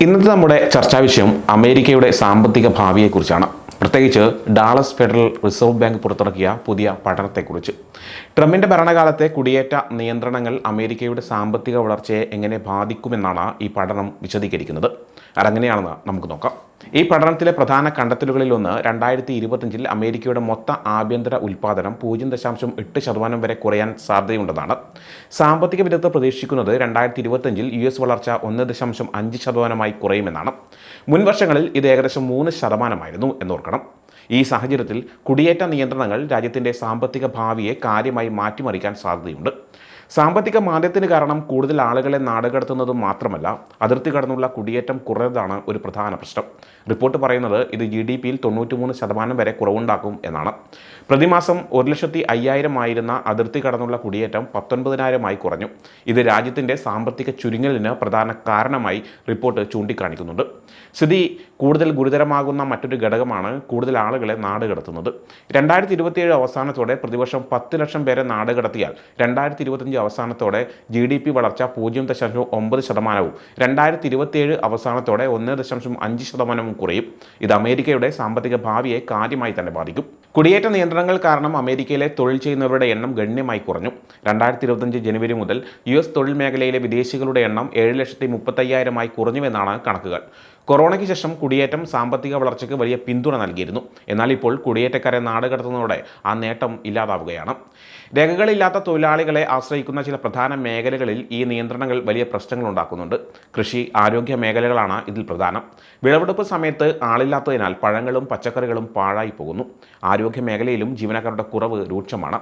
ഇന്നത്തെ നമ്മുടെ ചർച്ചാ വിഷയം അമേരിക്കയുടെ സാമ്പത്തിക ഭാവിയെക്കുറിച്ചാണ്. പ്രത്യേകിച്ച് ഡാളസ് ഫെഡറൽ റിസർവ് ബാങ്ക് പുറത്തിറക്കിയ പുതിയ പഠനത്തെക്കുറിച്ച്. ട്രംപിൻ്റെ ഭരണകാലത്തെ കുടിയേറ്റ നിയന്ത്രണങ്ങൾ അമേരിക്കയുടെ സാമ്പത്തിക വളർച്ചയെ എങ്ങനെ ബാധിക്കുമെന്നാണ് ഈ പഠനം വിശദീകരിക്കുന്നത്. അതെങ്ങനെയാണെന്ന് നമുക്ക് നോക്കാം. ഈ പഠനത്തിലെ പ്രധാന കണ്ടെത്തലുകളിലൊന്ന് 2025 അമേരിക്കയുടെ മൊത്ത ആഭ്യന്തര ഉൽപ്പാദനം 0.8% വരെ കുറയാൻ സാധ്യതയുണ്ടെന്നാണ്. സാമ്പത്തിക വിദഗ്ധർ പ്രതീക്ഷിക്കുന്നത് 2025 US വളർച്ച 1.5% കുറയുമെന്നാണ്. മുൻ വർഷങ്ങളിൽ ഇത് ഏകദേശം 3% എന്നോർക്കണം. ഈ സാഹചര്യത്തിൽ കുടിയേറ്റ നിയന്ത്രണങ്ങൾ രാജ്യത്തിൻ്റെ സാമ്പത്തിക ഭാവിയെ കാര്യമായി മാറ്റിമറിക്കാൻ സാധ്യതയുണ്ട്. സാമ്പത്തിക മാന്ദ്യത്തിന് കാരണം കൂടുതൽ ആളുകളെ നാടുകടത്തുന്നത് മാത്രമല്ല, അതിർത്തി കടന്നുള്ള കുടിയേറ്റം കുറഞ്ഞതാണ് ഒരു പ്രധാന പ്രശ്നം. റിപ്പോർട്ട് പറയുന്നത് ഇത് GDPയിൽ 93% വരെ കുറവുണ്ടാക്കും എന്നാണ്. പ്രതിമാസം 1,05,000 ആയിരുന്ന അതിർത്തി കടന്നുള്ള കുടിയേറ്റം 19,000 കുറഞ്ഞു. ഇത് രാജ്യത്തിൻ്റെ സാമ്പത്തിക ചുരുങ്ങലിന് പ്രധാന കാരണമായി റിപ്പോർട്ട് ചൂണ്ടിക്കാണിക്കുന്നുണ്ട്. സ്ഥിതി കൂടുതൽ ഗുരുതരമാകുന്ന മറ്റൊരു ഘടകമാണ് കൂടുതൽ ആളുകളെ നാടുകടത്തുന്നത്. 2027 അവസാനത്തോടെ പ്രതിവർഷം 10 ലക്ഷം പേരെ നാടുകടത്തിയാൽ 2025 അവസാനത്തോടെ GDP വളർച്ച 0.9%, 2027 അവസാനത്തോടെ 1.5% കുറയും. ഇത് അമേരിക്കയുടെ സാമ്പത്തിക ഭാവിയെ കാര്യമായി തന്നെ ബാധിക്കും. കുടിയേറ്റ നിയന്ത്രണങ്ങൾ കാരണം അമേരിക്കയിലെ തൊഴിൽ ചെയ്യുന്നവരുടെ എണ്ണം ഗണ്യമായി കുറഞ്ഞു. 2025 ജനുവരി മുതൽ US തൊഴിൽ മേഖലയിലെ വിദേശികളുടെ എണ്ണം 7,35,000 കുറഞ്ഞുവെന്നാണ് കണക്കുകൾ. കൊറോണയ്ക്ക് ശേഷം കുടിയേറ്റം സാമ്പത്തിക വളർച്ചയ്ക്ക് വലിയ പിന്തുണ നൽകിയിരുന്നു. എന്നാൽ ഇപ്പോൾ കുടിയേറ്റക്കാരെ നാടുകടത്തുന്നതോടെ ആ നേട്ടം ഇല്ലാതാവുകയാണ്. രേഖകളില്ലാത്ത തൊഴിലാളികളെ ആശ്രയിക്കുന്ന ചില പ്രധാന മേഖലകളിൽ ഈ നിയന്ത്രണങ്ങൾ വലിയ പ്രശ്നങ്ങൾ ഉണ്ടാക്കുന്നുണ്ട്. കൃഷി, ആരോഗ്യ മേഖലകളാണ് ഇതിൽ പ്രധാനം. വിളവെടുപ്പ് സമയത്ത് ആളില്ലാത്തതിനാൽ പഴങ്ങളും പച്ചക്കറികളും പാഴായി പോകുന്നു. ആരോഗ്യ മേഖലയിലും ജീവനക്കാരുടെ കുറവ് രൂക്ഷമാണ്.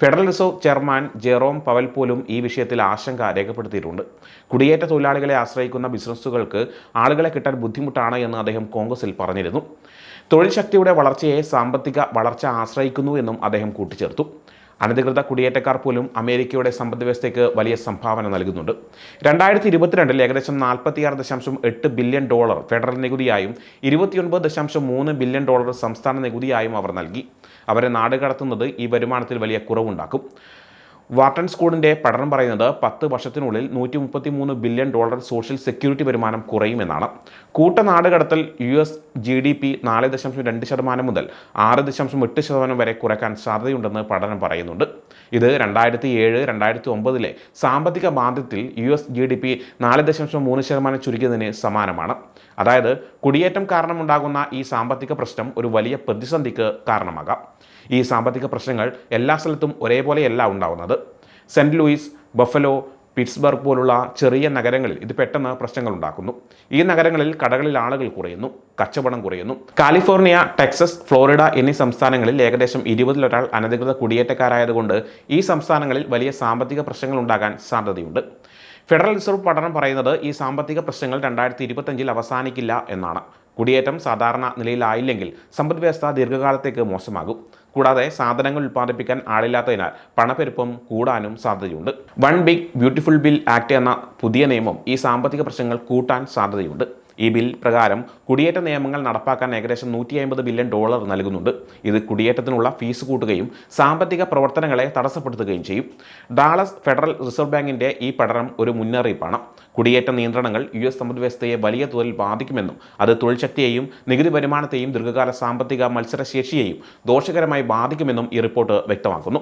Federal Reserve chairman Jerome Powell പോലും ഈ വിഷയത്തിൽ ആശങ്ക രേഖപ്പെടുത്തിയിട്ടുണ്ട്. കുടിയേറ്റ തൊഴിലാളികളെ ആശ്രയിക്കുന്ന ബിസിനസ്സുകൾക്ക് ആളുകളെ കിട്ടാൻ ബുദ്ധിമുട്ടാണ് എന്ന് അദ്ദേഹം കോൺഗ്രസിൽ പറഞ്ഞിരുന്നു. തൊഴിൽ ശക്തിയുടെ വളർച്ചയെ സാമ്പത്തിക വളർച്ച ആശ്രയിക്കുന്നു എന്നും അദ്ദേഹം കൂട്ടിച്ചേർത്തു. അനധികൃത കുടിയേറ്റക്കാർ പോലും അമേരിക്കയുടെ സമ്പദ്വ്യവസ്ഥയ്ക്ക് വലിയ സംഭാവന നൽകുന്നുണ്ട്. 2022 ഏകദേശം $46.8 ബില്യൺ ഫെഡറൽ നികുതിയായും $29.3 ബില്യൺ സംസ്ഥാന നികുതിയായും അവർ നൽകി. അവരെ നാടുകടത്തുന്നത് ഈ വരുമാനത്തിൽ വലിയ കുറവുണ്ടാക്കും. വാർട്ടൺ സ്കൂളിൻ്റെ പഠനം പറയുന്നത് 10 വർഷത്തിനുള്ളിൽ $133 ബില്യൺ സോഷ്യൽ സെക്യൂരിറ്റി വരുമാനം കുറയുമെന്നാണ്. കൂട്ട നാടുകടത്തൽ US GDP 4.2% മുതൽ 6.8% വരെ കുറയ്ക്കാൻ സാധ്യതയുണ്ടെന്ന് പഠനം പറയുന്നുണ്ട്. ഇത് 2007-2009 സാമ്പത്തിക മാന്ദ്യത്തിൽ US GDP 4.3% ചുരുക്കിയതിന് സമാനമാണ്. അതായത് കുടിയേറ്റം കാരണമുണ്ടാകുന്ന ഈ സാമ്പത്തിക പ്രശ്നം ഒരു വലിയ പ്രതിസന്ധിക്ക് കാരണമാകാം. ഈ സാമ്പത്തിക പ്രശ്നങ്ങൾ എല്ലാ സ്ഥലത്തും ഒരേപോലെയല്ല ഉണ്ടാവുന്നത്. സെൻറ്റ് ലൂയിസ്, ബഫലോ, പിറ്റ്സ്ബർഗ് പോലുള്ള ചെറിയ നഗരങ്ങളിൽ ഇത് പെട്ടെന്ന് പ്രശ്നങ്ങൾ ഉണ്ടാക്കുന്നു. ഈ നഗരങ്ങളിൽ കടകളിൽ ആളുകൾ കുറയുന്നു, കച്ചവടം കുറയുന്നു. കാലിഫോർണിയ, ടെക്സസ്, ഫ്ലോറിഡ എന്നീ സംസ്ഥാനങ്ങളിൽ ഏകദേശം 20 ഒരാൾ അനധികൃത കുടിയേറ്റക്കാരായതുകൊണ്ട് ഈ സംസ്ഥാനങ്ങളിൽ വലിയ സാമ്പത്തിക പ്രശ്നങ്ങൾ ഉണ്ടാകാൻ സാധ്യതയുണ്ട്. ഫെഡറൽ റിസർവ് പഠനം പറയുന്നത് ഈ സാമ്പത്തിക പ്രശ്നങ്ങൾ 2025 അവസാനിക്കില്ല എന്നാണ്. കുടിയേറ്റം സാധാരണ നിലയിലായില്ലെങ്കിൽ സമ്പദ്വ്യവസ്ഥ ദീർഘകാലത്തേക്ക് മോശമാകും. കൂടാതെ സാധനങ്ങൾ ഉൽപ്പാദിപ്പിക്കാൻ ആളില്ലാത്തതിനാൽ പണപ്പെരുപ്പം കൂടാനും സാധ്യതയുണ്ട്. One Big Beautiful Bill Act എന്ന പുതിയ നിയമം ഈ സാമ്പത്തിക പ്രശ്നങ്ങൾ കൂട്ടാൻ സാധ്യതയുണ്ട്. ഈ ബിൽ പ്രകാരം കുടിയേറ്റ നിയമങ്ങൾ നടപ്പാക്കാൻ ഏകദേശം $150 ബില്യൺ നൽകുന്നുണ്ട്. ഇത് കുടിയേറ്റത്തിനുള്ള ഫീസ് കൂട്ടുകയും സാമ്പത്തിക പ്രവർത്തനങ്ങളെ തടസ്സപ്പെടുത്തുകയും ചെയ്യും. ഡാളസ് ഫെഡറൽ റിസർവ് ബാങ്കിൻ്റെ ഈ പഠനം ഒരു മുന്നറിയിപ്പാണ്. കുടിയേറ്റ നിയന്ത്രണങ്ങൾ US സമ്പദ്വ്യവസ്ഥയെ വലിയ തോതിൽ ബാധിക്കുമെന്നും അത് തൊഴിൽ ശക്തിയെയും നികുതി വരുമാനത്തെയും ദീർഘകാല സാമ്പത്തിക മത്സരശേഷിയെയും ദോഷകരമായി ബാധിക്കുമെന്നും ഈ റിപ്പോർട്ട് വ്യക്തമാക്കുന്നു.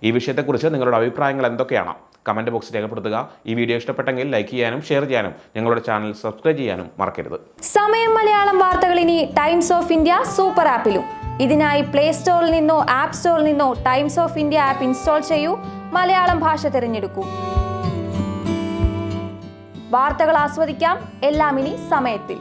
ഈ വിഷയത്തെക്കുറിച്ച് നിങ്ങളുടെ അഭിപ്രായങ്ങൾ എന്തൊക്കെയാണ്? കമൻറ്റ് ബോക്സിൽ രേഖപ്പെടുത്തുക. ഈ വീഡിയോ ഇഷ്ടപ്പെട്ടെങ്കിൽ ലൈക്ക് ചെയ്യാനും ഷെയർ ചെയ്യാനും ഞങ്ങളുടെ ചാനൽ സബ്സ്ക്രൈബ് ചെയ്യാനും മറക്കരുത്. സമയം മലയാളം വാർത്തകൾ ഇനി ടൈംസ് ഓഫ് ഇന്ത്യ സൂപ്പർ ആപ്പിലും. ഇതിനായി പ്ലേ സ്റ്റോറിൽ നിന്നോ ആപ്പ് സ്റ്റോറിൽ നിന്നോ times of India app install ചെയ്യൂ. മലയാളം ഭാഷ തിരഞ്ഞെടുക്കൂ. വാർത്തകൾ ആസ്വദിക്കാം. എല്ലാം ഇനി സമയത്തിൽ.